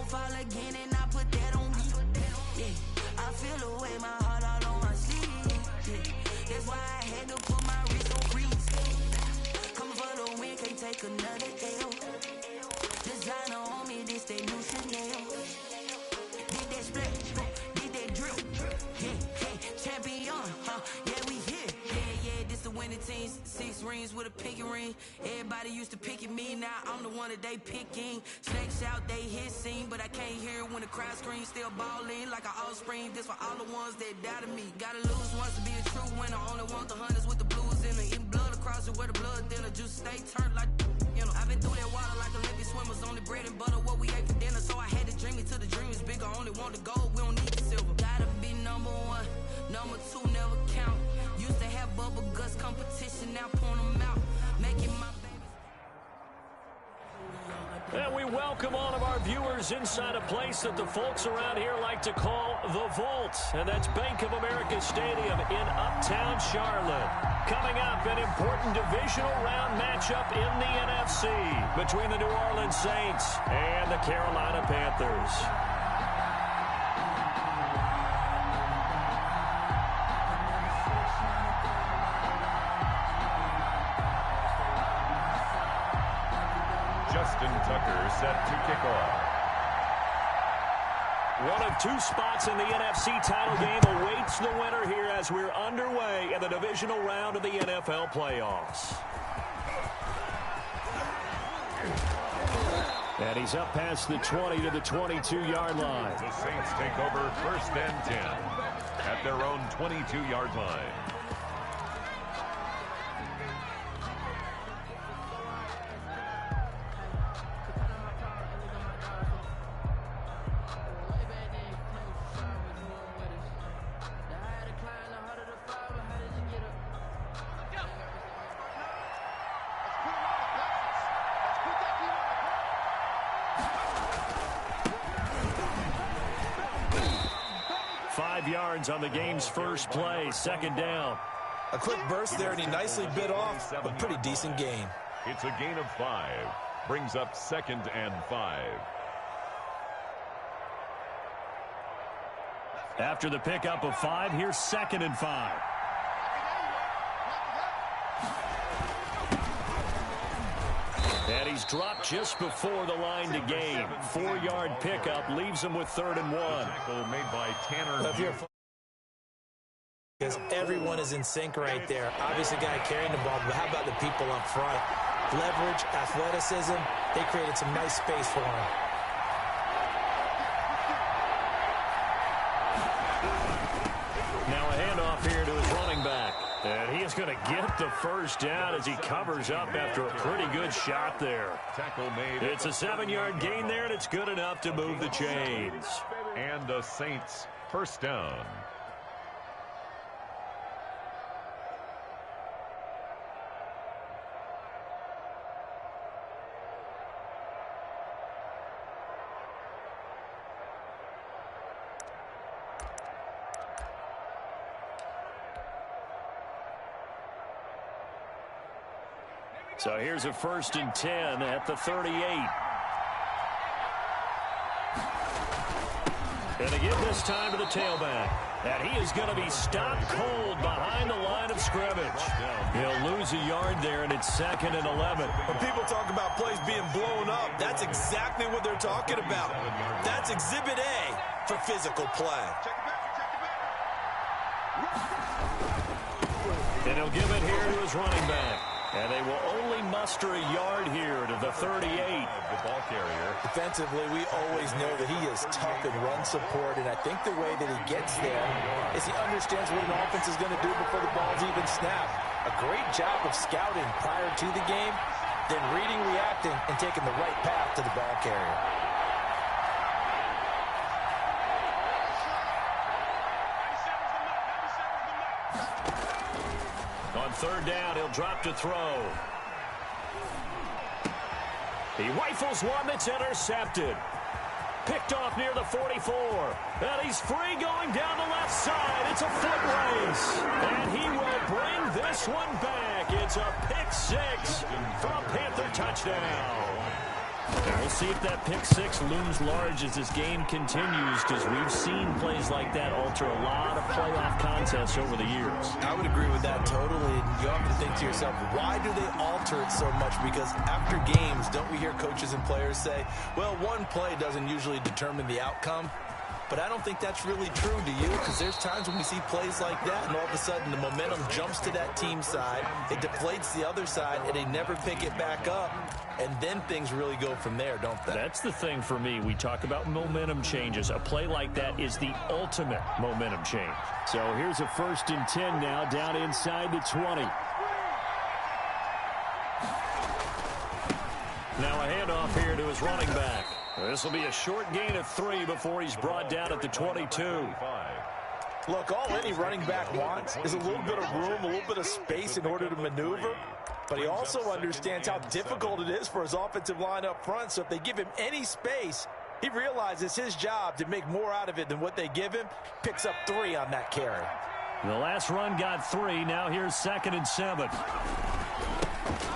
fall again and I put that on me. Yeah, I feel the way, my heart all on my sleeve. Yeah, that's why I had to put my wrist on freeze. Coming for the win, can't take another L. Designer on me, this that new Chanel. Did that split, did that drip. Yeah, champion, yeah, we here. Yeah, this the winning team. 6 rings with a pinky ring. Everybody used to picking me, now I'm the one that they picking. Snakes out, they hit scene, but I can't hear when the crowd screams. Still balling like an offspring. This for all the ones that doubted me. Gotta lose once to be a true winner. Only want the hunters with the blues in it. Eating blood across it where the blood thinner. Just stay turned like, you know. I've been through that water like Olympic swimmers. Only bread and butter, what we ate for dinner. So I had to dream it till the dream is bigger. Only want the gold, we don't need the silver. Gotta be number 1, number 2 never count. Used to have bubble guts competition, now point them out. Making my And we welcome all of our viewers inside a place that the folks around here like to call the Vault. And that's Bank of America Stadium in Uptown Charlotte. Coming up, an important divisional round matchup in the NFC between the New Orleans Saints and the Carolina Panthers. Justin Tucker set to kick off. One of 2 spots in the NFC title game awaits the winner here as we're underway in the divisional round of the NFL playoffs. And he's up past the 20 to the 22-yard line. The Saints take over 1st and 10 at their own 22-yard line. On the game's first play, 2nd down. A quick burst there, and he nicely bit off a pretty decent gain. It's a gain of 5. Brings up 2nd and 5. After the pickup of 5, here's 2nd and 5. And he's dropped just before the line to gain. 4-yard pickup leaves him with 3rd and 1. Tackle made by Tanner. Because everyone is in sync right there. Obviously, guy carrying the ball, but how about the people up front? Leverage, athleticism, they created some nice space for him. Now a handoff here to his running back. And he is going to get the 1st down as he covers up after a pretty good shot there. Tackle made. It's a 7-yard gain there, and it's good enough to move the chains. And the Saints 1st down. So here's a 1st and 10 at the 38. And again this time to the tailback. And he is going to be stopped cold behind the line of scrimmage. He'll lose a yard there, and it's 2nd and 11. When people talk about plays being blown up, that's exactly what they're talking about. That's Exhibit A for physical play. And he'll give it here to his running back. And they will only muster a yard here to the 38. The ball carrier. Defensively, we always know that he is tough in run support, and I think the way that he gets there is he understands what an offense is going to do before the ball's even snapped. A great job of scouting prior to the game, then reading, reacting, and taking the right path to the ball carrier. On 3rd down, he'll drop to throw. He rifles one that's intercepted. Picked off near the 44. And he's free going down the left side. It's a foot race. And he will bring this one back. It's a pick 6 for a Panther touchdown. And we'll see if that pick six looms large as this game continues, because we've seen plays like that alter a lot of playoff contests over the years. I would agree with that totally. You often think to yourself, why do they alter it so much? Because after games, don't we hear coaches and players say, well, one play doesn't usually determine the outcome? But I don't think that's really true, do you? Because there's times when we see plays like that, and all of a sudden the momentum jumps to that team side, it deflates the other side, and they never pick it back up. And then things really go from there, don't they? That's the thing for me. We talk about momentum changes. A play like that is the ultimate momentum change. So here's a 1st and 10 now, down inside the 20. Now a handoff here to his running back. This will be a short gain of 3 before he's brought down at the 22. Look, all any running back wants is a little bit of room, a little bit of space in order to maneuver. But he also understands how difficult it is for his offensive line up front. So if they give him any space, he realizes his job to make more out of it than what they give him. Picks up 3 on that carry. The last run got 3. Now here's 2nd and 7.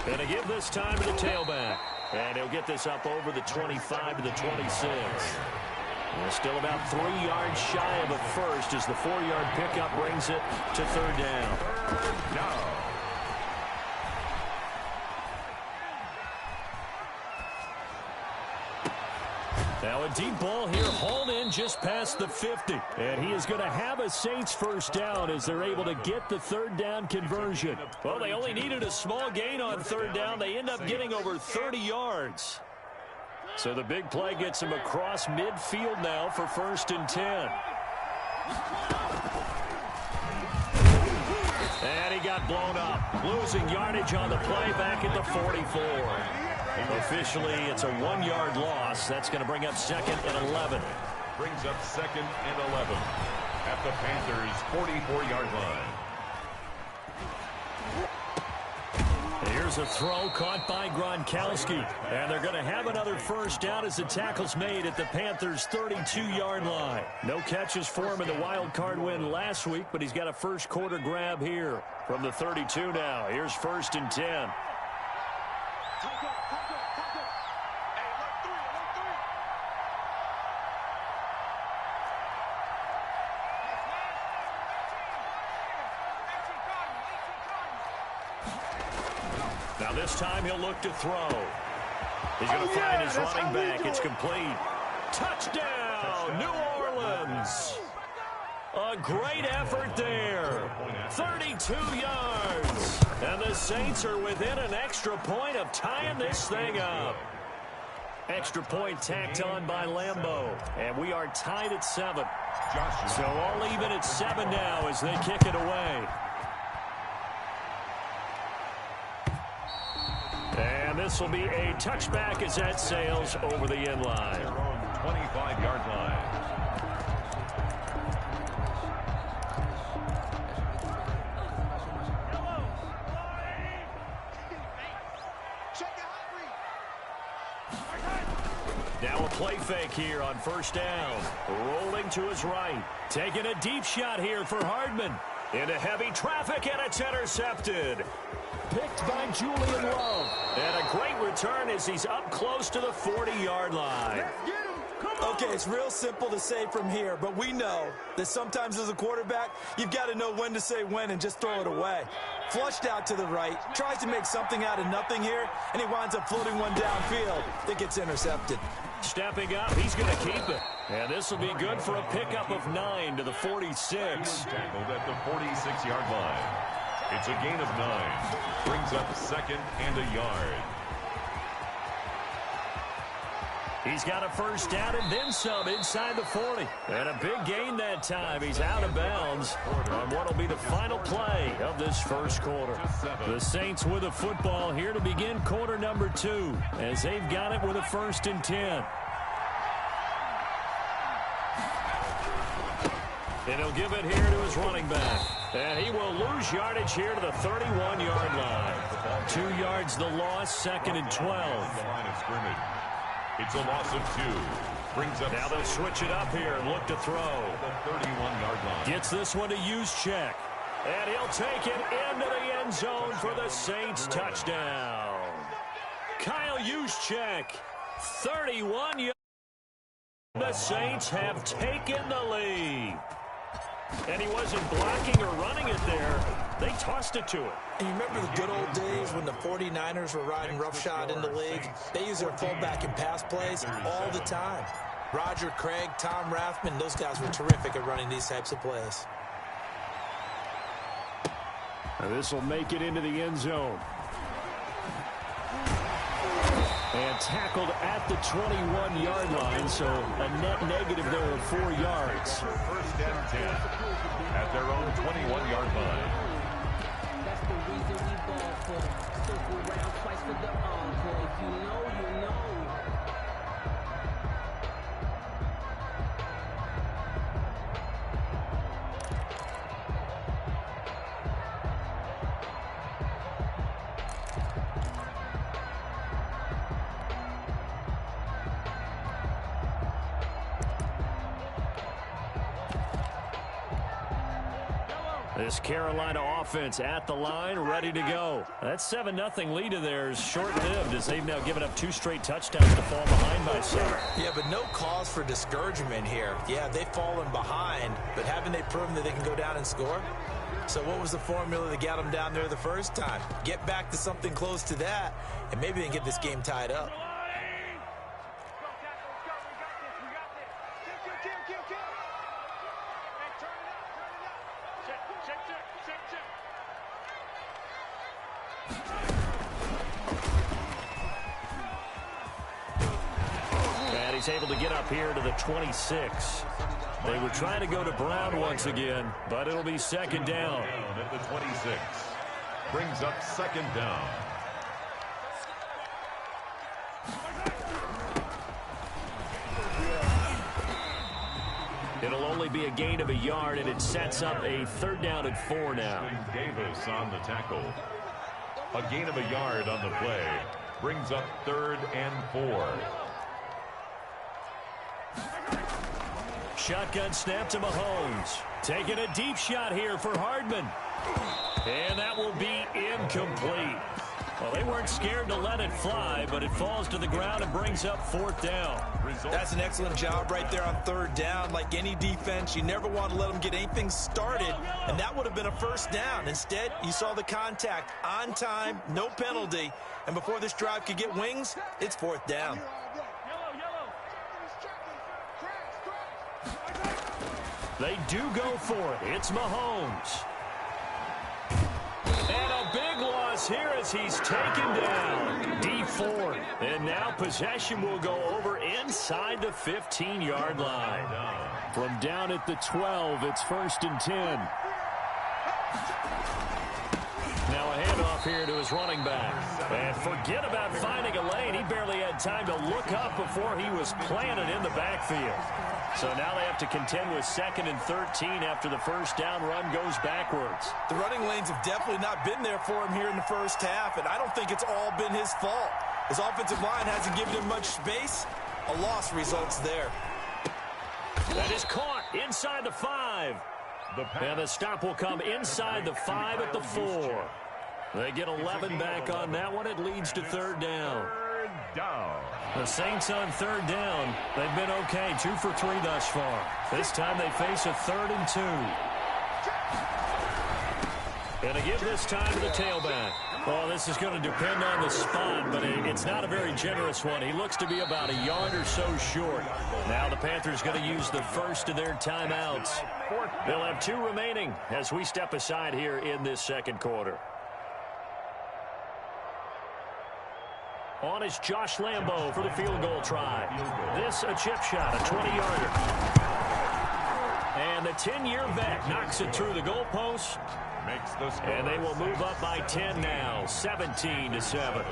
And to give this time to the tailback. And he'll get this up over the 25 to the 26. We're still about 3 yards shy of a first as the 4-yard pickup brings it to 3rd down. Third down. Now a deep ball here, hauled in just past the 50. And he is going to have a Saints 1st down as they're able to get the 3rd down conversion. Well, they only needed a small gain on 3rd down. They end up getting over 30 yards. So the big play gets him across midfield now for 1st and 10. And he got blown up, losing yardage on the play back at the 44. Officially, it's a 1-yard loss. That's going to bring up 2nd and 11. Brings up 2nd and 11 at the Panthers' 44-yard line. Here's a throw caught by Gronkowski. And they're going to have another 1st down as the tackle's made at the Panthers' 32-yard line. No catches for him in the wild card win last week, but he's got a first quarter grab here from the 32 now. Here's 1st and 10. Now this time he'll look to throw. He's going to find his running back. It's complete. Touchdown, New Orleans. A great effort there. 32 yards. And the Saints are within an extra point of tying this thing up. Extra point tacked on by Lambeau. And we are tied at 7. So all even at 7 now as they kick it away. And this will be a touchback as that sails over the end line. Their own 25-yard line. Now a play fake here on 1st down. Rolling to his right. Taking a deep shot here for Hardman. Into heavy traffic, and it's intercepted. Picked by Julian Love. And a great return as he's up close to the 40-yard line. Okay, it's real simple to say from here, but we know that sometimes as a quarterback, you've got to know when to say when and just throw it away. Flushed out to the right, tries to make something out of nothing here, and he winds up floating one downfield that gets intercepted. Stepping up, he's going to keep it. And this will be good for a pickup of 9 to the 46. Tackled at the 46-yard line. It's a gain of 9. Brings up 2nd and a yard. He's got a 1st down and then some inside the 40. And a big gain that time. He's out of bounds on what will be the final play of this 1st quarter. The Saints with a football here to begin quarter number 2 as they've got it with a 1st and 10. And he'll give it here to his running back. And he will lose yardage here to the 31-yard line. 2 yards the loss, 2nd and 12. Line of scrimmage. It's a loss of 2. Brings up. Now they'll switch it up here and look to throw. The 31-yard line. Gets this one to Juszczyk. And he'll take it into the end zone for the Saints touchdown. Kyle Juszczyk, 31 yards. The Saints have taken the lead. And he wasn't blocking or running it there. They tossed it to him. And you remember the good old days when the 49ers were riding roughshod in the league? They use their fullback in pass plays all the time. Roger Craig, Tom Rathman, those guys were terrific at running these types of plays. This will make it into the end zone. And tackled at the 21-yard line, so a net negative there of 4 yards. First and 10 at their own 21-yard line. That's the reason we ball for. Circle round twice for the encore. If you know, you know. This Carolina offense at the line, ready to go. That 7-0 lead of theirs short-lived as they've now given up 2 straight touchdowns to fall behind by 7. Yeah, but no cause for discouragement here. Yeah, they've fallen behind, but haven't they proven that they can go down and score? So what was the formula that got them down there the first time? Get back to something close to that, and maybe they can get this game tied up. And he's able to get up here to the 26. They were trying to go to Brown once again, but it'll be second down. At the 26. Brings up second down. It'll only be a gain of a yard, and it sets up a 3rd down and 4 now. Davis on the tackle. A gain of a yard on the play. Brings up 3rd and 4. Shotgun snap to Mahomes. Taking a deep shot here for Hardman. And that will be incomplete. Well, they weren't scared to let it fly, but it falls to the ground and brings up 4th down. That's an excellent job right there on 3rd down. Like any defense, you never want to let them get anything started, and that would have been a 1st down. Instead, you saw the contact on time, no penalty, and before this drive could get wings, it's 4th down. They do go for it. It's Mahomes. And a big loss here as he's taken down. D4. And now possession will go over inside the 15-yard line. From down at the 12, it's 1st and 10. Now a handoff here to his running back. And forget about finding a lane. He barely had time to look up before he was planted in the backfield. So now they have to contend with 2nd and 13 after the 1st down run goes backwards. The running lanes have definitely not been there for him here in the 1st half, and I don't think it's all been his fault. His offensive line hasn't given him much space. A loss results there. That is caught inside the 5. And the stop will come inside the 5 at the 4. They get 11 back on that one. It leads to 3rd down. The Saints on 3rd down. They've been okay, 2 for 3 thus far. This time they face a 3rd and 2. And a give this time to the tailback. Well, this is going to depend on the spot, but it's not a very generous one. He looks to be about a yard or so short. Now the Panthers going to use the first of their timeouts. They'll have 2 remaining as we step aside here in this 2nd quarter. On is Josh Lambo for the field goal try. This a chip shot, a 20-yarder. And the 10-year vet knocks it through the goalpost. And they will move up by 10 now, 17-7.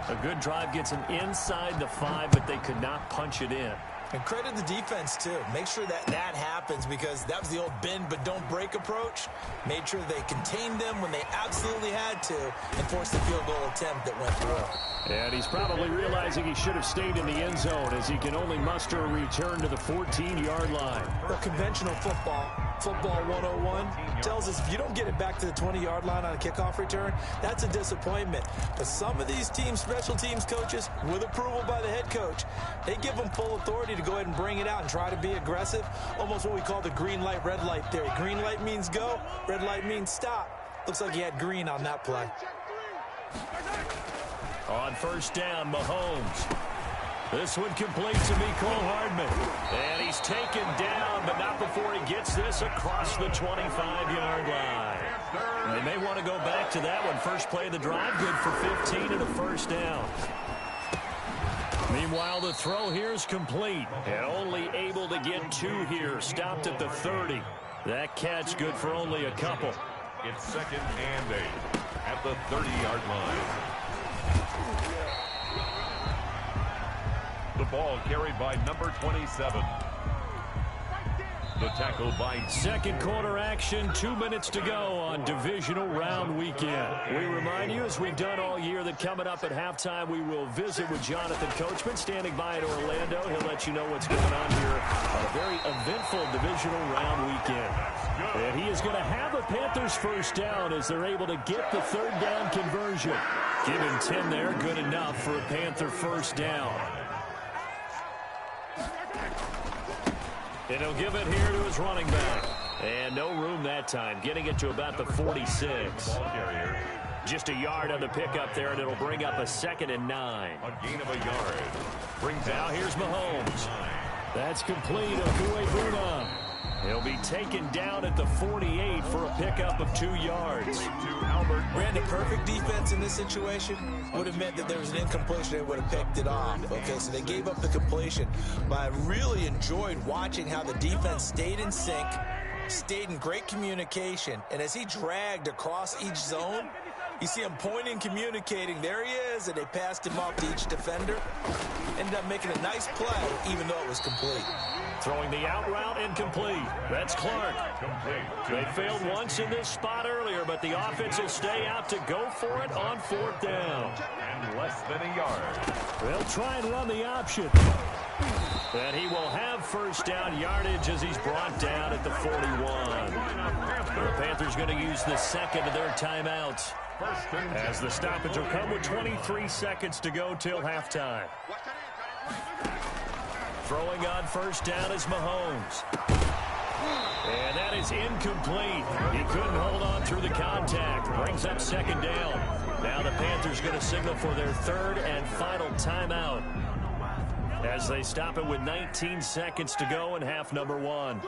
A good drive gets them inside the 5, but they could not punch it in. And credit the defense, too. Make sure that happens because that was the old bend but don't break approach. Made sure they contained them when they absolutely had to and forced the field goal attempt that went through. And he's probably realizing he should have stayed in the end zone as he can only muster a return to the 14-yard line. Well, conventional football, Football 101 tells us if you don't get it back to the 20-yard line on a kickoff return, that's a disappointment. But some of these teams, special teams coaches, with approval by the head coach, they give them full authority to go ahead and bring it out and try to be aggressive, almost what we call the green light, red light theory. Green light means go, red light means stop. Looks like he had green on that play. On first down, Mahomes. This one complete to Mecole Hardman. And he's taken down, but not before he gets this across the 25-yard line. They may want to go back to that one. First play of the drive, good for 15 and a first down. Meanwhile, the throw here is complete. And only able to get 2 here. Stopped at the 30. That catch good for only a couple. It's 2nd and 8 at the 30-yard line. The ball carried by number 27. The tackle by... Second quarter action, 2 minutes to go on divisional round weekend. We remind you, as we've done all year, that coming up at halftime, we will visit with Jonathan Coachman, standing by in Orlando. He'll let you know what's going on here on a very eventful divisional round weekend. And he is going to have a Panthers first down as they're able to get the third down conversion. Give him 10 there, good enough for a Panther first down. And he'll give it here to his running back. And no room that time, getting it to about the 46. Just a yard on the pickup there, and it'll bring up a 2nd and 9. A gain of a yard. Brings now here's Mahomes. That's complete. Okuebuna. He'll be taken down at the 48 for a pickup of 2 yards. Brandon, perfect defense in this situation would have meant that there was an incompletion. They would have picked it off. Okay, so they gave up the completion. But I really enjoyed watching how the defense stayed in sync, stayed in great communication. And as he dragged across each zone, you see him pointing, communicating. There he is, and they passed him off to each defender. Ended up making a nice play, even though it was complete. Throwing the out route incomplete. That's Clark. They failed once in this spot earlier, but the offense will stay out to go for it on 4th down. And less than a yard. They'll try and run the option. And he will have first down yardage as he's brought down at the 41. The Panthers going to use the second of their timeouts as the stoppage will come with 23 seconds to go till halftime. Throwing on first down is Mahomes. And that is incomplete. He couldn't hold on through the contact. Brings up 2nd down. Now the Panthers going to signal for their 3rd and final timeout as they stop it with 19 seconds to go in half number 1.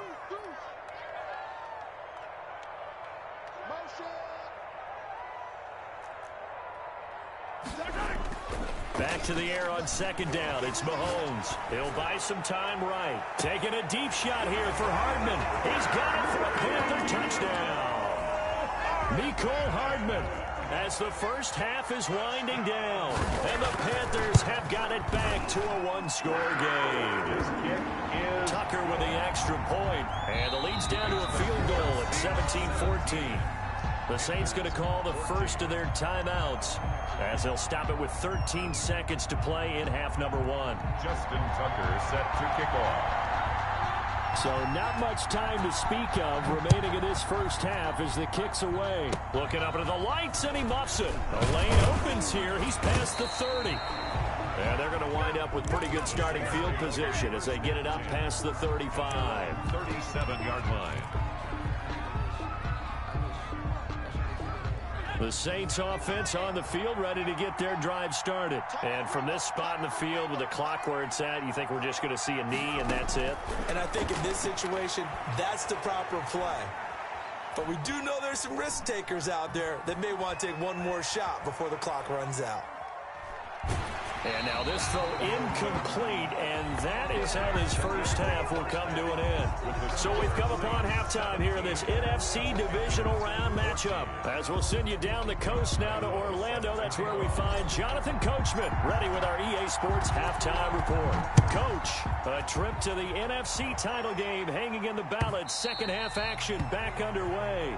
Back to the air on 2nd down. It's Mahomes. He'll buy some time right. Taking a deep shot here for Hardman. He's got it for a Panther touchdown. Mecole Hardman as the first half is winding down. And the Panthers have got it back to a 1-score game. Tucker with the extra point. And the lead's down to a field goal at 17-14. The Saints going to call the first of their timeouts as they'll stop it with 13 seconds to play in half number 1. Justin Tucker set to kick off. So not much time to speak of remaining in this first half as the kick's away. Looking up into the lights, and he muffs it. The lane opens here. He's past the 30. And they're going to wind up with pretty good starting field position as they get it up past the 35. 37-yard line. The Saints offense on the field, ready to get their drive started. And from this spot in the field with the clock where it's at, you think we're just going to see a knee and that's it? And I think in this situation, that's the proper play. But we do know there's some risk takers out there that may want to take one more shot before the clock runs out. And now this throw incomplete, and that is how this first half will come to an end. So we've come upon halftime here in this NFC divisional round matchup. As we'll send you down the coast now to Orlando, that's where we find Jonathan Coachman, ready with our EA Sports halftime report. Coach, a trip to the NFC title game hanging in the balance. Second half action back underway.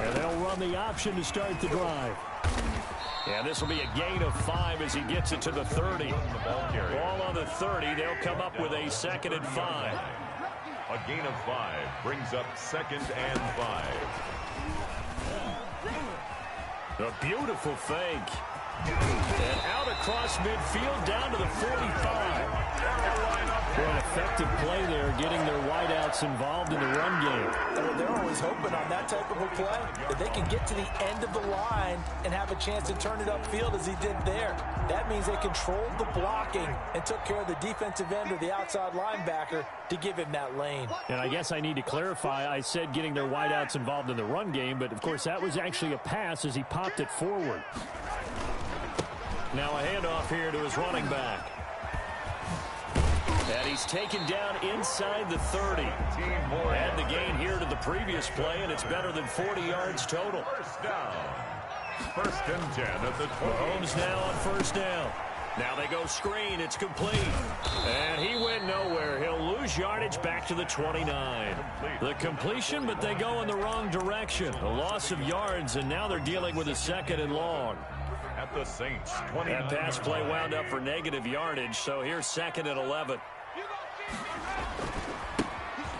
And they'll run the option to start the drive. And this will be a gain of 5 as he gets it to the 30. Ball on the 30. They'll come up with a 2nd and 5. A gain of 5 brings up 2nd and 5. A beautiful fake. And out across midfield down to the 45. For an effective play there, getting their wideouts involved in the run game. They're always hoping on that type of a play that they can get to the end of the line and have a chance to turn it upfield as he did there. That means they controlled the blocking and took care of the defensive end or the outside linebacker to give him that lane. And I guess I need to clarify, I said getting their wideouts involved in the run game, but of course that was actually a pass as he popped it forward. Now a handoff here to his running back. And he's taken down inside the 30. Add the gain here to the previous play, and it's better than 40 yards total. First down. 1st and 10 at the 20. Mahomes now on 1st down. Now they go screen. It's complete. And he went nowhere. He'll lose yardage back to the 29. The completion, but they go in the wrong direction. A loss of yards, and now they're dealing with a 2nd and long. At the Saints, 20. That pass play wound up for negative yardage, so here's 2nd and 11.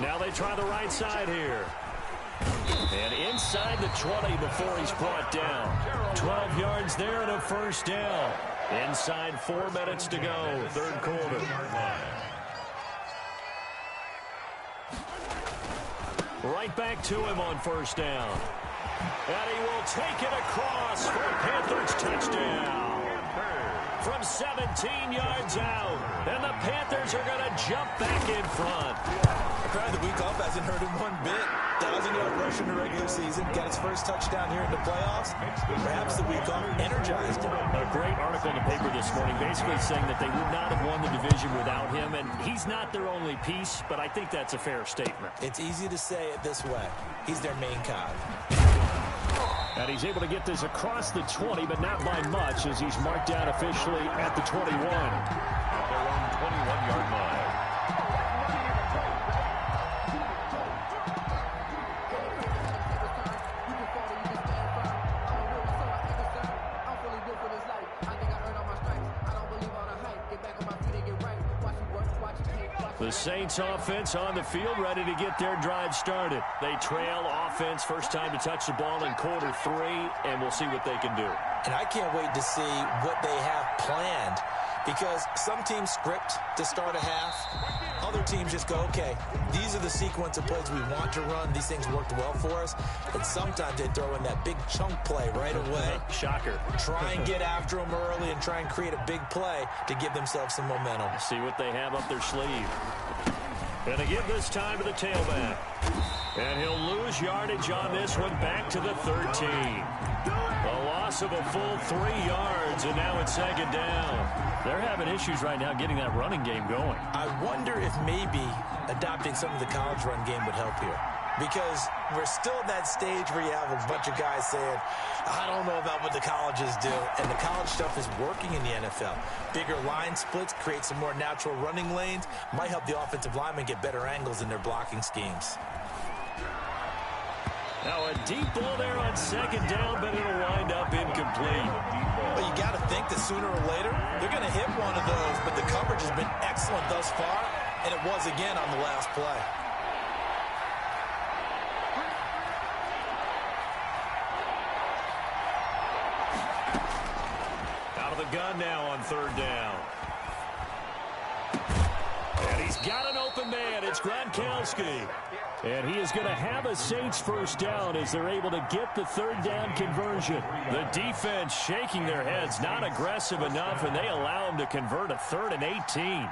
Now they try the right side here. And inside the 20 before he's brought down. 12 yards there and a 1st down. Inside 4 minutes to go, 3rd quarter. Right back to him on 1st down. And he will take it across for a Panthers touchdown. From 17 yards out. And the Panthers are going to jump back in front. Apparently the week off hasn't hurt him one bit. 1,000-yard rush in the regular season. Got his first touchdown here in the playoffs. Perhaps the week off energized him. A great article in the paper this morning basically saying that they would not have won the division without him. And he's not their only piece, but I think that's a fair statement. It's easy to say it this way. He's their main cog. And he's able to get this across the 20, but not by much, as he's marked down officially at the 21. At their own 21-yard line. The Saints offense on the field, ready to get their drive started. They trail offense, first time to touch the ball in Q3, and we'll see what they can do. And I can't wait to see what they have planned, because some teams script to start a half. Other teams just go, okay, these are the sequence of plays we want to run. These things worked well for us. And sometimes they throw in that big chunk play right away. Shocker. Try and get after them early and try and create a big play to give themselves some momentum. See what they have up their sleeve. And to give this time to the tailback. And he'll lose yardage on this one back to the 13. A loss of a full 3 yards, and now it's 2nd down. They're having issues right now getting that running game going. I wonder if maybe adopting some of the college run game would help here. Because we're still at that stage where you have a bunch of guys saying, I don't know about what the colleges do. And the college stuff is working in the NFL. Bigger line splits, create some more natural running lanes, might help the offensive linemen get better angles in their blocking schemes. Now a deep ball there on 2nd down, but it'll wind up incomplete. But you got to think that sooner or later, they're going to hit one of those. But the coverage has been excellent thus far, and it was again on the last play. Out of the gun now on 3rd down. And he's got an open man. It's Gronkowski. And he is going to have a Saints 1st down as they're able to get the 3rd down conversion. The defense shaking their heads, not aggressive enough, and they allow him to convert a 3rd and 18.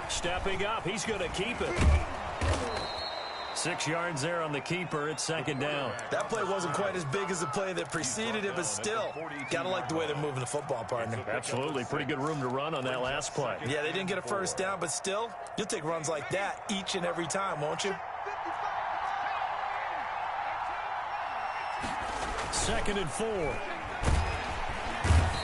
Stepping up, he's going to keep it. 6 yards there on the keeper. It's 2nd down. That play wasn't quite as big as the play that preceded it, but still, got to like the way they're moving the football, partner. Absolutely. Pretty good room to run on that last play. Yeah, they didn't get a 1st down, but still, you'll take runs like that each and every time, won't you? 2nd and 4.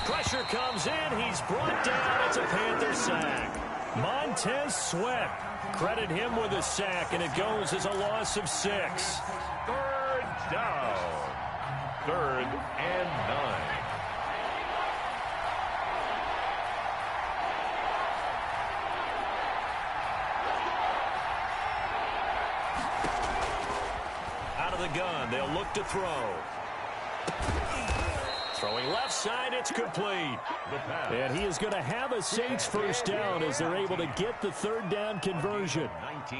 Pressure comes in. He's brought down. It's a Panther sack. Montez Sweat. Credit him with a sack, and it goes as a loss of 6. 3rd down. 3rd and 9. Out of the gun, they'll look to throw. Throwing left side, it's complete. And he is going to have a Saints first down as they're able to get the 3rd down conversion.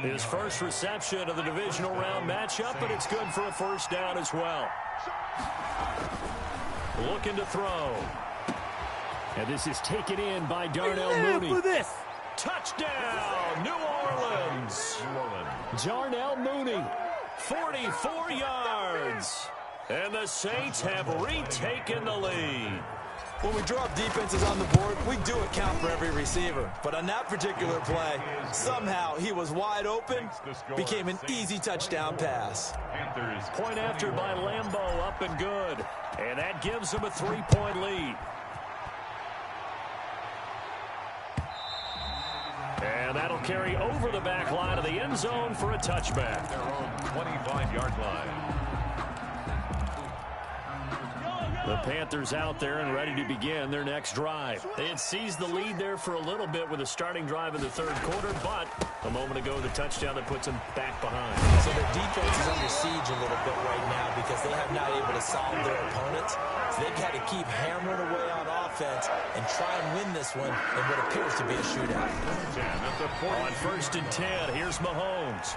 His first reception of the divisional round matchup, but it's good for a first down as well. Looking to throw. And this is taken in by Darnell Mooney. For this. Touchdown, New Orleans. Darnell Mooney, 44 yards. And the Saints have retaken the lead. When we drop defenses on the board, we do account for every receiver. But on that particular play, somehow he was wide open, became an easy touchdown pass. Point after by Lambeau, up and good. And that gives them a 3-point lead. And that'll carry over the back line of the end zone for a touchback. Their own 25-yard line. The Panthers out there and ready to begin their next drive. They had seized the lead there for a little bit with a starting drive in the 3rd quarter, but a moment ago the touchdown that puts them back behind. So their defense is under siege a little bit right now because they have not able to solve their opponents. So they've got to keep hammering away on offense and try and win this one in what appears to be a shootout. On 1st and 10, here's Mahomes.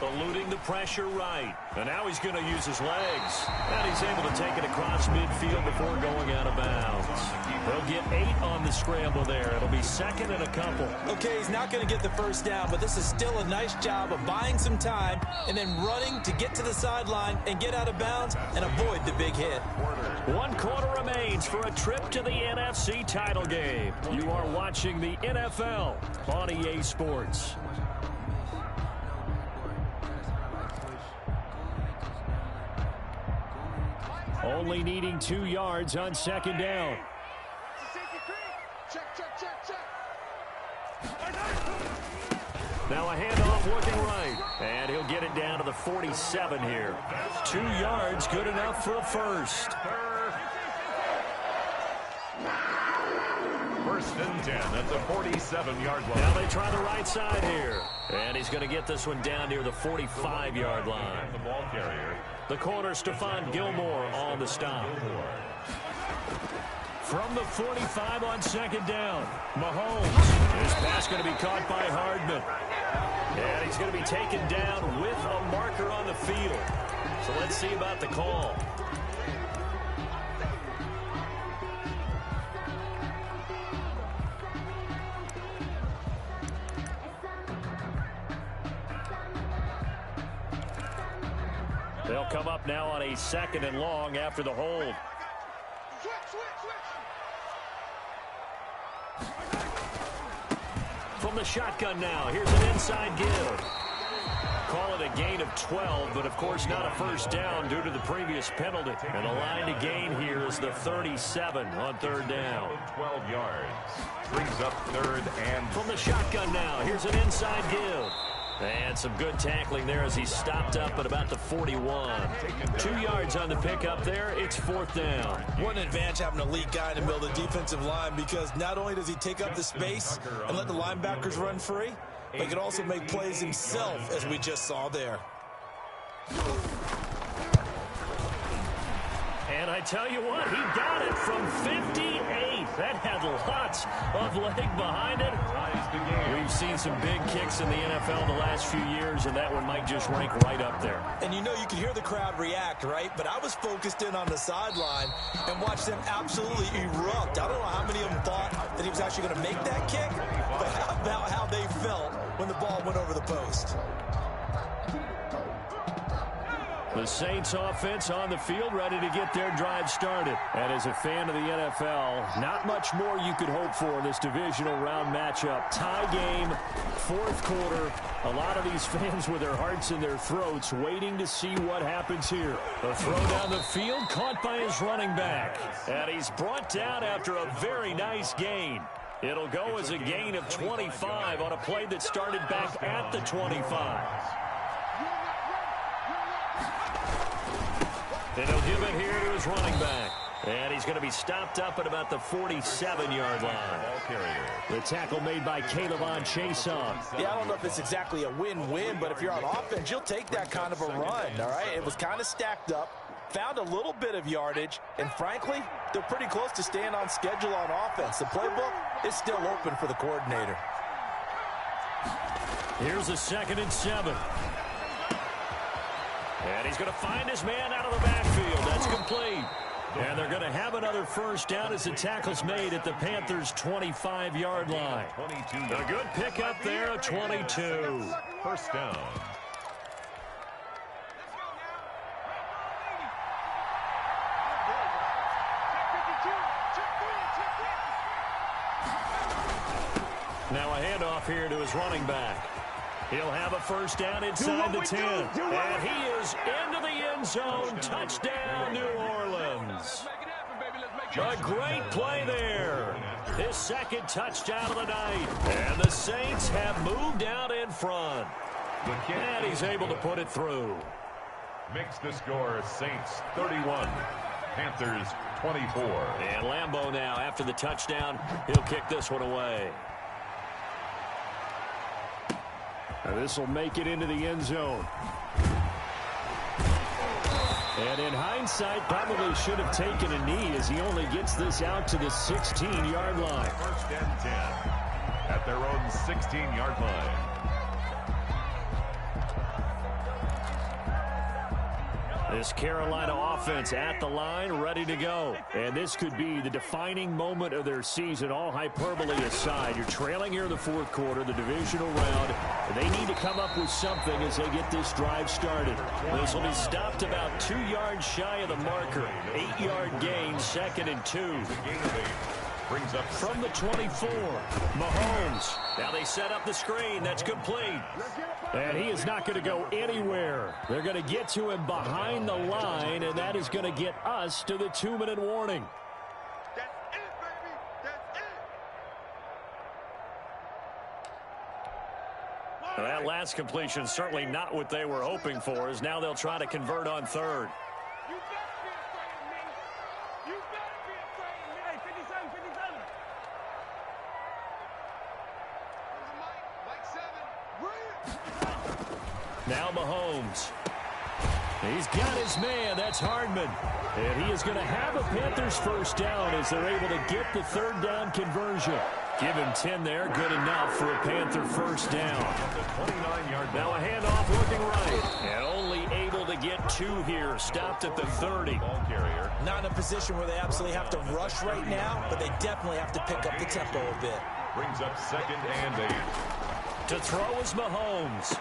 Eluding the pressure right. And now he's going to use his legs. And he's able to take it across midfield before going out of bounds. He'll get 8 on the scramble there. It'll be 2nd and a couple. Okay, he's not going to get the first down, but this is still a nice job of buying some time and then running to get to the sideline and get out of bounds and avoid the big hit. 1 quarter remains for a trip to the NFC title game. You are watching the NFL on EA Sports. Only needing 2 yards on 2nd down. Now a handoff looking right. And he'll get it down to the 47 here. 2 yards, good enough for a first. 1st and 10 at the 47-yard line. Now they try the right side here. And he's going to get this one down near the 45-yard line. The ball carrier. The corner, Stephon Gilmore on the stop. From the 45 on 2nd down, Mahomes. His pass going to be caught by Hardman. And he's going to be taken down with a marker on the field. So let's see about the call. They'll come up now on a 2nd and long after the hold. From the shotgun now, here's an inside give. Call it a gain of 12, but of course not a first down due to the previous penalty. And the line to gain here is the 37 on 3rd down. 12 yards. Brings up 3rd and... From the shotgun now, here's an inside give. And some good tackling there as he stopped up at about the 41. 2 yards on the pickup there. It's 4th down. What an advantage having an elite guy in the middle of the defensive line, because not only does he take up the space and let the linebackers run free, but he can also make plays himself, as we just saw there. And I tell you what, he got it from 58. That had lots of leg behind it. We've seen some big kicks in the NFL the last few years, and that one might just rank right up there. And you know, you can hear the crowd react, right? But I was focused in on the sideline and watched them absolutely erupt. I don't know how many of them thought that he was actually going to make that kick, but how about how they felt when the ball went over the post? The Saints offense on the field, ready to get their drive started. And as a fan of the NFL, not much more you could hope for in this divisional round matchup. Tie game, fourth quarter. A lot of these fans with their hearts in their throats waiting to see what happens here. The throw down the field, caught by his running back. And he's brought down after a very nice gain. It'll go as a gain of 25 on a play that started back at the 25. And he'll give it here to his running back. And he's going to be stopped up at about the 47-yard line. The tackle made by Caleb Chason. Yeah, I don't know if it's exactly a win-win, but if you're on offense, you'll take that kind of a run, all right? It was kind of stacked up, found a little bit of yardage, and frankly, they're pretty close to staying on schedule on offense. The playbook is still open for the coordinator. Here's a 2nd and 7. And he's going to find his man out of the backfield. That's complete. And they're going to have another first down as the tackle's made at the Panthers' 25-yard line. A good pickup there, a 22. First down. Now a handoff here to his running back. He'll have a first down inside the 10. And he is into the end zone. Touchdown, New Orleans. A great play there. His 2nd touchdown of the night. And the Saints have moved out in front. And he's able to put it through. Makes the score Saints 31, Panthers 24. And Lambeau now, after the touchdown, he'll kick this one away. This will make it into the end zone. And in hindsight, probably should have taken a knee as he only gets this out to the 16-yard line. First and 10 at their own 16-yard line. This Carolina offense at the line, ready to go. And this could be the defining moment of their season, all hyperbole aside. You're trailing here in the fourth quarter, the divisional round. They need to come up with something as they get this drive started. This will be stopped about 2 yards shy of the marker. 8-yard gain, 2nd and 2. Brings up from the 24. Mahomes. Now they set up the screen. That's complete. And he is not going to go anywhere. They're going to get to him behind the line, and that is going to get us to the 2-minute warning. That's it, baby. That's it. Well, that last completion certainly not what they were hoping for, as now they'll try to convert on 3rd. You better be afraid of me. You better be afraid of me. Hey, 57, 57. Now Mahomes. He's got his man. That's Hardman. And he is going to have a Panthers first down as they're able to get the 3rd down conversion. Give him 10 there. Good enough for a Panther first down. Now a handoff looking right. And only able to get 2 here. Stopped at the 30. ball carrier. Not in a position where they absolutely have to rush right now, but they definitely have to pick up the tempo a bit. Brings up 2nd and 8. To throw is Mahomes.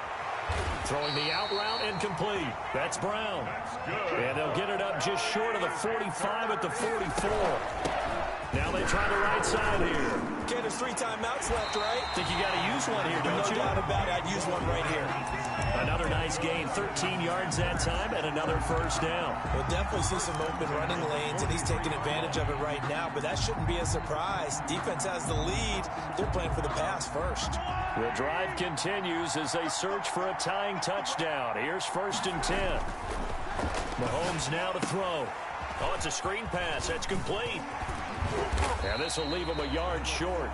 Throwing the out route incomplete. That's Brown. That's good. And they'll get it up just short of the 45 at the 44. Now they try the right side here. Okay, there's 3 timeouts left, right? Think you got to use one here, don't you? No doubt about it. I'd use one right here. Another nice gain, 13 yards that time, and another first down. We'll definitely see some open running lanes, and he's taking advantage of it right now, but that shouldn't be a surprise. Defense has the lead. They're playing for the pass first. The drive continues as they search for a tying touchdown. Here's 1st and 10. Mahomes now to throw. Oh, it's a screen pass. That's complete. And this will leave him a yard short.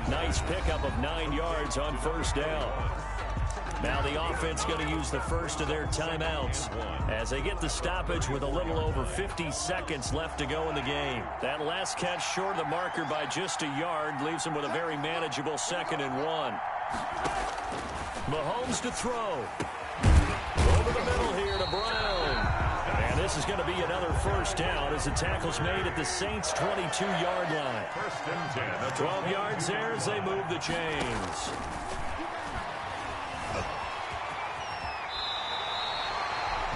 Nice pickup of 9 yards on first down. Now the offense going to use the first of their timeouts as they get the stoppage with a little over 50 seconds left to go in the game. That last catch short of the marker by just a yard leaves them with a very manageable 2nd and 1. Mahomes to throw. Over the middle here to Brown. And this is going to be another first down as the tackle's made at the Saints' 22-yard line. 1st and 10. 12 yards there as they move the chains.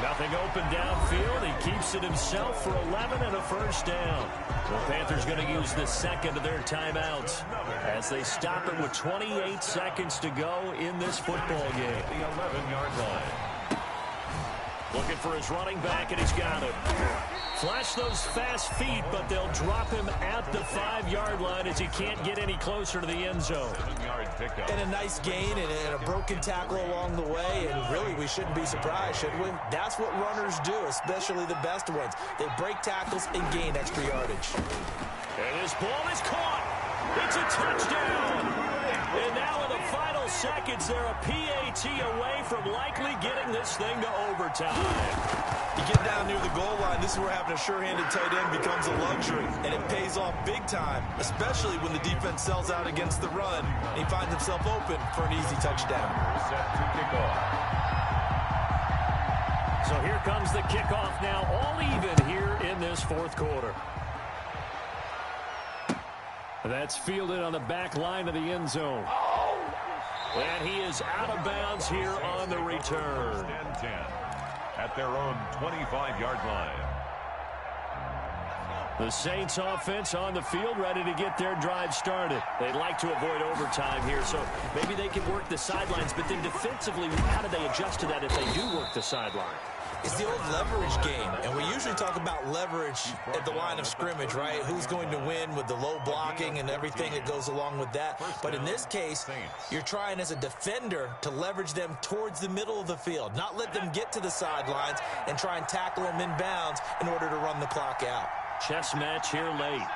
Nothing open downfield. He keeps it himself for 11 and a first down. The Panthers going to use the second of their timeouts as they stop it with 28 seconds to go in this football game. The 11-yard line. Looking for his running back, and he's got it. Flash those fast feet, but they'll drop him at the 5-yard line as he can't get any closer to the end zone. 7-yard pickup. And a nice gain and a broken tackle along the way, and really we shouldn't be surprised, should we? That's what runners do, especially the best ones. They break tackles and gain extra yardage. And his ball is caught. It's a touchdown. And now in the final seconds, they're a PAT away from likely getting this thing to overtime. You get down near the goal line, this is where having a sure-handed tight end becomes a luxury, and it pays off big time, especially when the defense sells out against the run, and he finds himself open for an easy touchdown. Set to kick off. So here comes the kickoff now, all even here in this fourth quarter. That's fielded on the back line of the end zone. And he is out of bounds here on the return. First and 10 at their own 25-yard line. The Saints offense on the field, ready to get their drive started. They'd like to avoid overtime here, so maybe they can work the sidelines, but then defensively, how do they adjust to that if they do work the sideline? It's the old leverage game, and we usually talk about leverage at the line of scrimmage, right? Who's going to win with the low blocking and everything that goes along with that. But in this case, you're trying as a defender to leverage them towards the middle of the field, not let them get to the sidelines and try and tackle them in bounds in order to run the clock out. Chess match here late.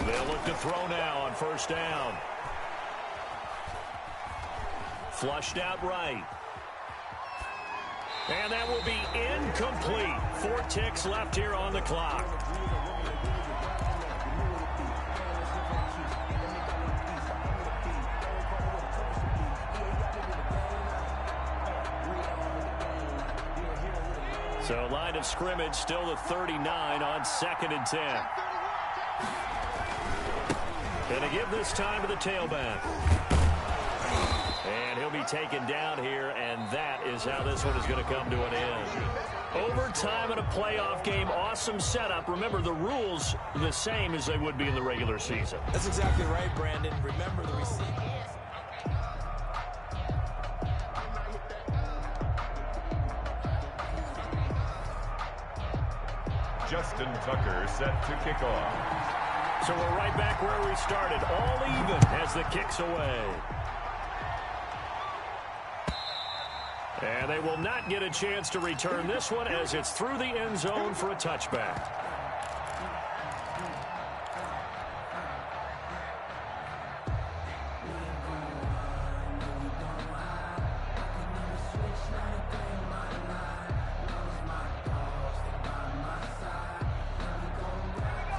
They'll look to throw now on first down. Flushed out right. And that will be incomplete. 4 ticks left here on the clock. So line of scrimmage still at 39 on 2nd and 10. Going to give this time to the tailback. And he'll be taken down here, and that is how this one is going to come to an end. Overtime in a playoff game, awesome setup. Remember, the rules are the same as they would be in the regular season. That's exactly right, Brandon. Remember the receiver. Justin Tucker set to kick off. So we're right back where we started, all even as the kick's away. And they will not get a chance to return this one as it's through the end zone for a touchback.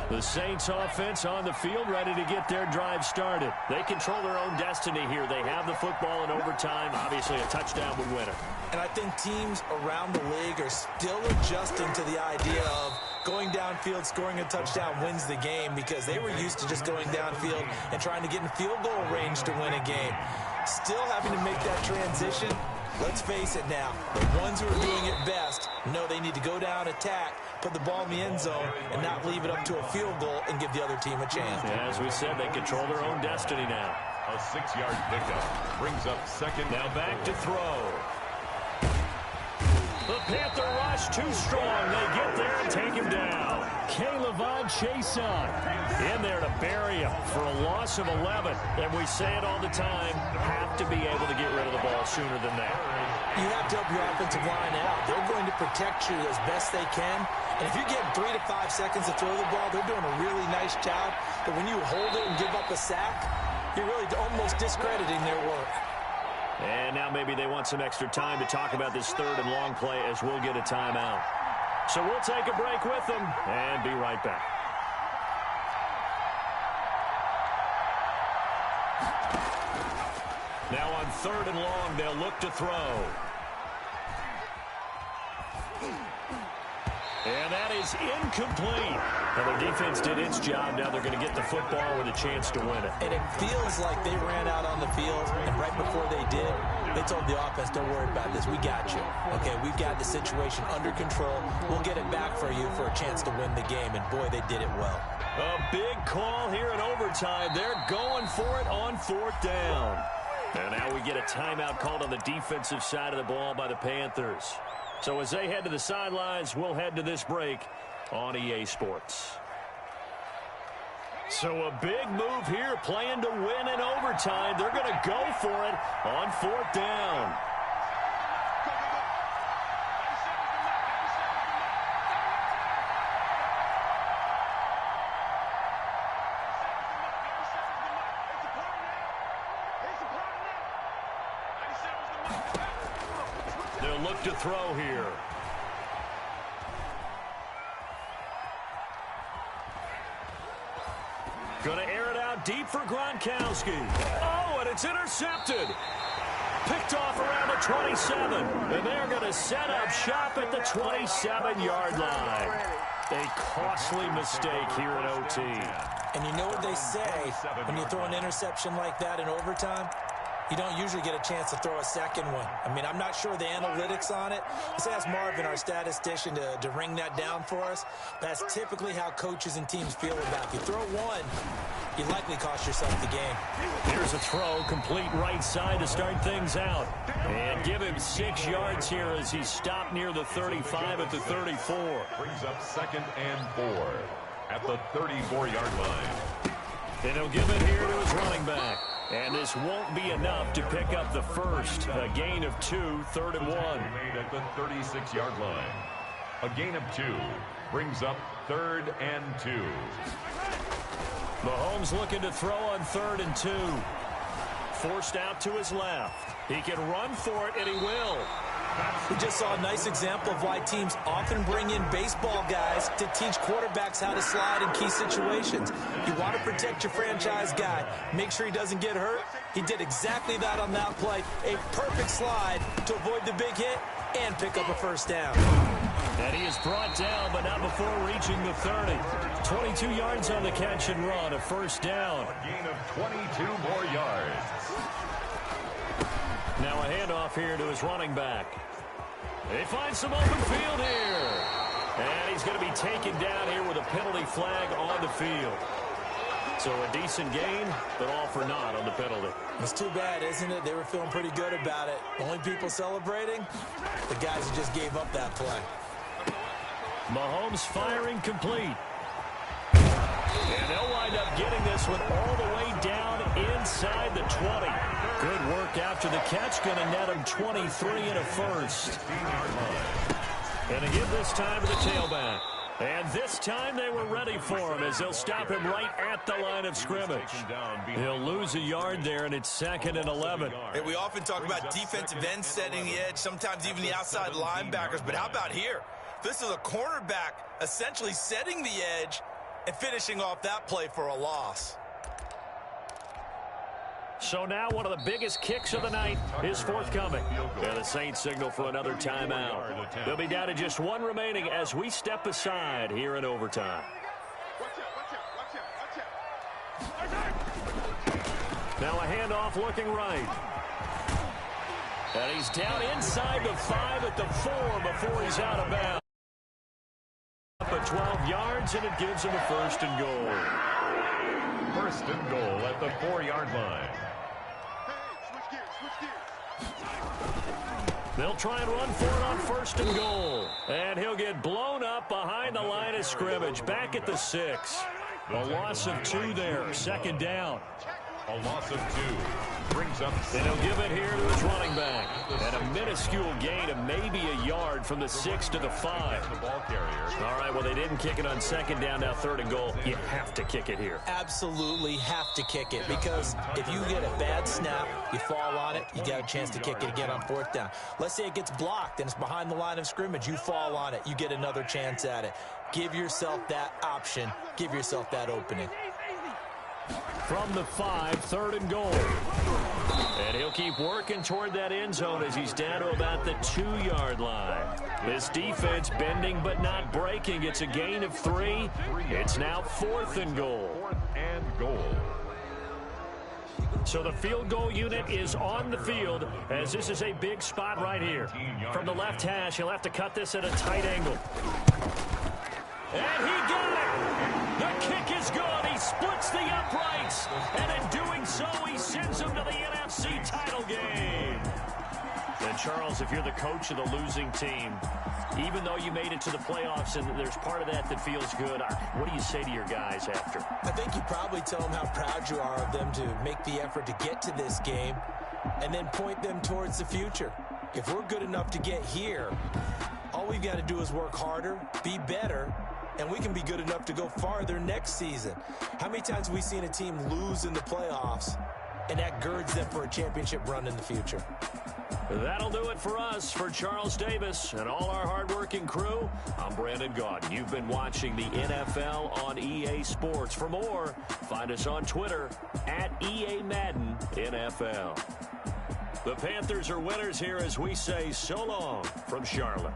The Saints offense on the field ready to get their drive started. They control their own destiny here. They have the football in overtime. Obviously, a touchdown would win it. And I think teams around the league are still adjusting to the idea of going downfield, scoring a touchdown wins the game, because they were used to just going downfield and trying to get in field goal range to win a game. Still having to make that transition. Let's face it now, the ones who are doing it best know they need to go down, attack, put the ball in the end zone, and not leave it up to a field goal and give the other team a chance. Yeah, as we said, they control their own destiny now. A 6-yard pickup brings up second. Now back to throw. The Panther rush too strong. They get there and take him down. K'Lavon Chason in there to bury him for a loss of 11. And we say it all the time, have to be able to get rid of the ball sooner than that. You have to help your offensive line out. They're going to protect you as best they can. And if you're getting 3 to 5 seconds to throw the ball, they're doing a really nice job. But when you hold it and give up a sack, you're really almost discrediting their work. And now maybe they want some extra time to talk about this third and long play as we'll get a timeout. So we'll take a break with them and be right back. Now on 3rd and long, they'll look to throw. And that is incomplete. Well, their defense did its job. Now they're going to get the football with a chance to win it. And it feels like they ran out on the field, and right before they did, they told the offense, don't worry about this. We got you. Okay, we've got the situation under control. We'll get it back for you for a chance to win the game. And, boy, they did it well. A big call here in overtime. They're going for it on 4th down. And now we get a timeout called on the defensive side of the ball by the Panthers. So as they head to the sidelines, we'll head to this break on EA Sports. So a big move here, playing to win in overtime. They're going to go for it on 4th down. They'll look to throw here. Going to air it out deep for Gronkowski. Oh, and it's intercepted. Picked off around the 27. And they're going to set up shop at the 27-yard line. A costly mistake here in OT. And you know what they say, when you throw an interception like that in overtime, you don't usually get a chance to throw a second one. I mean, I'm not sure the analytics on it. Let's ask Marvin, our statistician, to ring that down for us. That's typically how coaches and teams feel about it. If you throw one, you likely cost yourself the game. Here's a throw, complete right side to start things out. And give him 6 yards here as he stopped near the 35 at the 34. Brings up 2nd and 4 at the 34-yard line. And he'll give it here to his running back. And this won't be enough to pick up the first. A gain of 2, 3rd and 1. Made at the 36-yard line. A gain of 2 brings up 3rd and 2. Mahomes looking to throw on 3rd and 2. Forced out to his left. He can run for it, and he will. We just saw a nice example of why teams often bring in baseball guys to teach quarterbacks how to slide in key situations. You want to protect your franchise guy. Make sure he doesn't get hurt. He did exactly that on that play. A perfect slide to avoid the big hit and pick up a first down. And he is brought down, but not before reaching the 30. 22 yards on the catch and run, a first down. A gain of 22 more yards. Now a handoff here to his running back. They find some open field here. And he's going to be taken down here with a penalty flag on the field. So a decent gain, but all for naught on the penalty. It's too bad, isn't it? They were feeling pretty good about it. Only people celebrating, the guys who just gave up that play. Mahomes firing complete. And they'll wind up getting this one all the way down inside the 20. Good work after the catch. Going to net him 23 and a first. And again this time to the tailback. And this time they were ready for him as they'll stop him right at the line of scrimmage. He'll lose a yard there, and it's 2nd and 11. Hey, we often talk about defensive ends setting the edge, sometimes even the outside linebackers. But how about here? This is a cornerback essentially setting the edge and finishing off that play for a loss. So now one of the biggest kicks of the night is forthcoming. And the Saints signal for another timeout. They'll be down to just 1 remaining as we step aside here in overtime. Now a handoff looking right. And he's down inside the 5 at the 4 before he's out of bounds. Up at 12 yards, and it gives him a 1st and goal. 1st and goal at the 4-yard line. They'll try and run for it on 1st and goal. And he'll get blown up behind the line of scrimmage. Back at the 6. A loss of 2 there. 2nd down. A loss of 2 brings up. And he'll give it here to his running back. And a minuscule gain of maybe a yard from the 6 to the 5. The ball carrier. All right, well, they didn't kick it on 2nd down, now 3rd and goal. You have to kick it here. Absolutely have to kick it, because if you get a bad snap, you fall on it, you got a chance to kick it again on 4th down. Let's say it gets blocked and it's behind the line of scrimmage. You fall on it, you get another chance at it. Give yourself that option. Give yourself that opening. from the 5, 3rd and goal. And he'll keep working toward that end zone as he's down to about the 2-yard line. This defense bending but not breaking. It's a gain of 3. It's now 4th and goal. 4th and goal. So the field goal unit is on the field as this is a big spot right here. From the left hash, he'll have to cut this at a tight angle. And he got it! The kick is good. He splits the uprights. And in doing so, he sends them to the NFC title game. And Charles, if you're the coach of the losing team, even though you made it to the playoffs and there's part of that feels good, what do you say to your guys after? I think you probably tell them how proud you are of them to make the effort to get to this game and then point them towards the future. If we're good enough to get here, all we've got to do is work harder, be better, and we can be good enough to go farther next season. How many times have we seen a team lose in the playoffs, and that girds them for a championship run in the future? That'll do it for us. For Charles Davis and all our hardworking crew, I'm Brandon Gaudin. You've been watching the NFL on EA Sports. For more, find us on Twitter at EA Madden NFL. The Panthers are winners here as we say so long from Charlotte.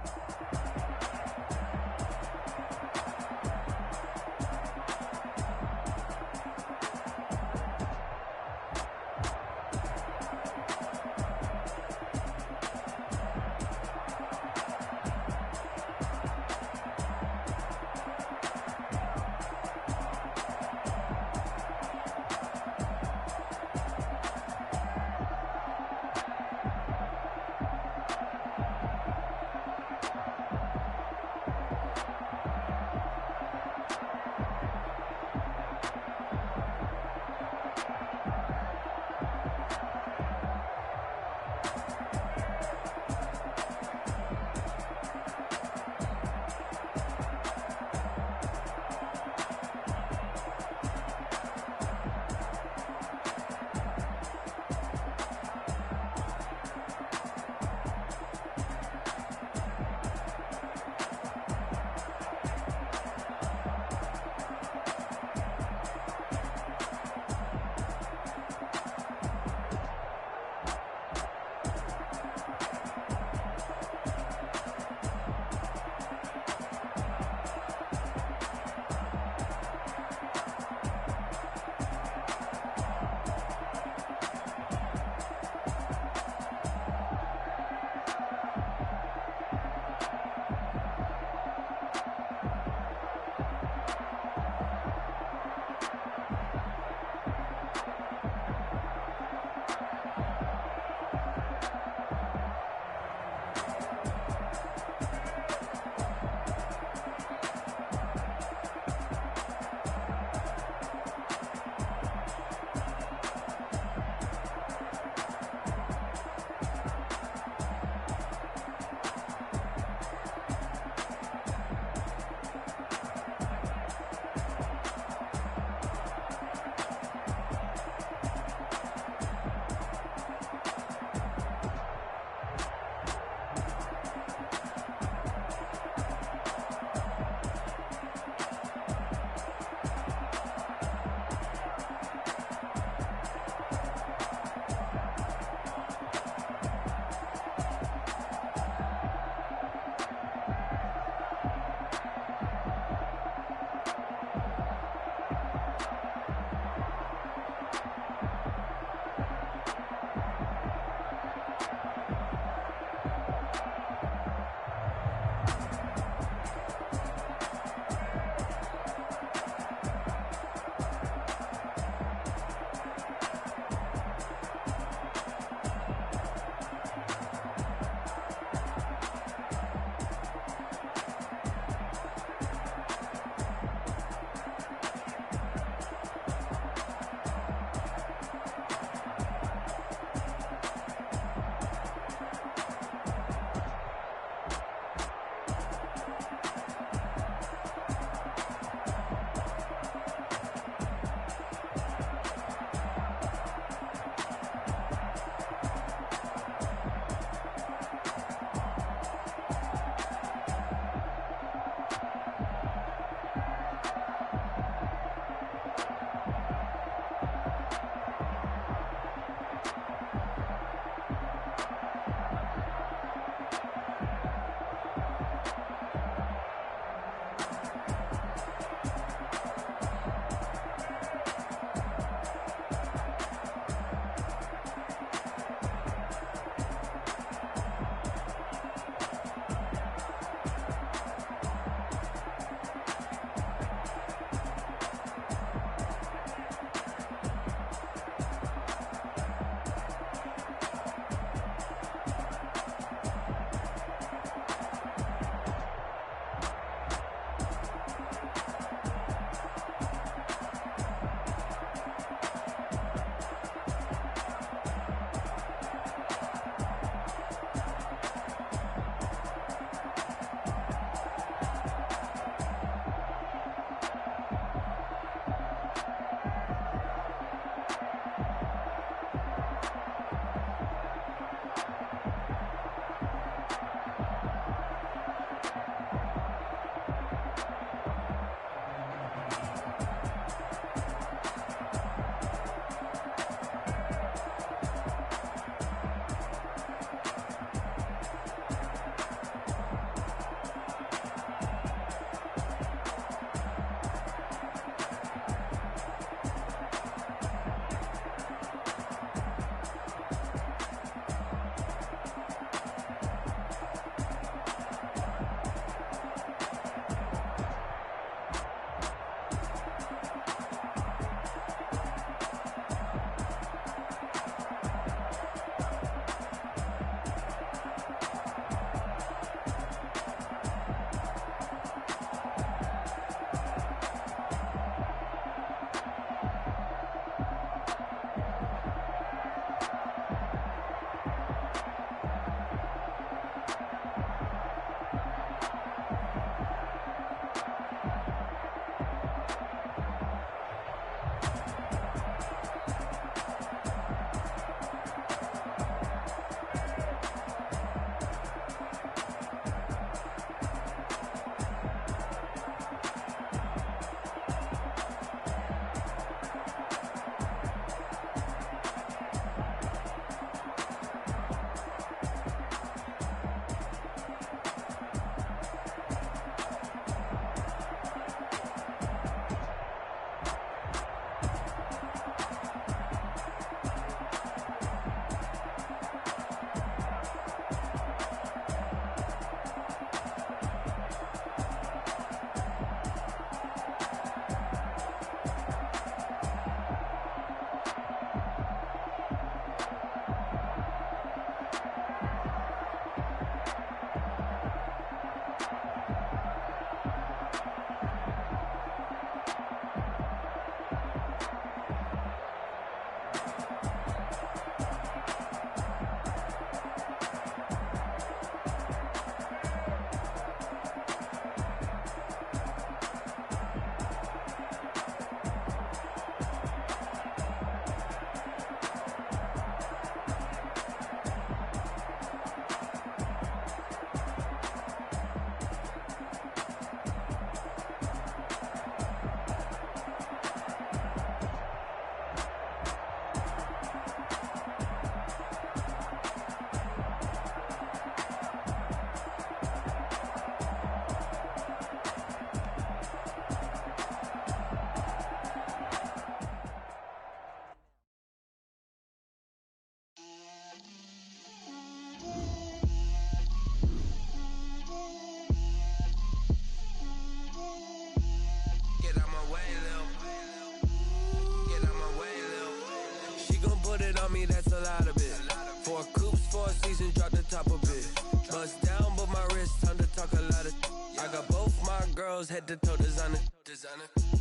nose, head to toe, designer.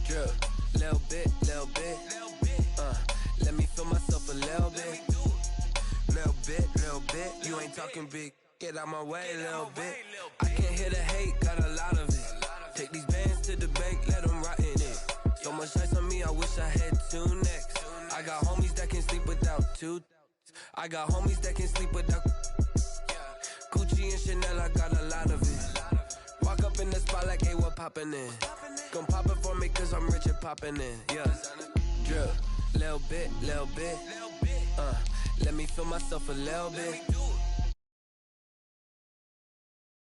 Drip, little bit. Let me feel myself a little bit. Little bit. You ain't talking big. Get out my way, little bit. I can't hear the hate, got a lot of it. Take these bands to the bank, let them rot in it. So much ice on me, I wish I had two necks. I got homies that can sleep without two. I got homies that can sleep without Gucci and Chanel, I got a lot of it. Walk up in the spot like, hey, what poppin' in? Gon' pop it for me cause I'm rich and poppin' in, yeah. Drip, little bit. Let me feel myself a little bit.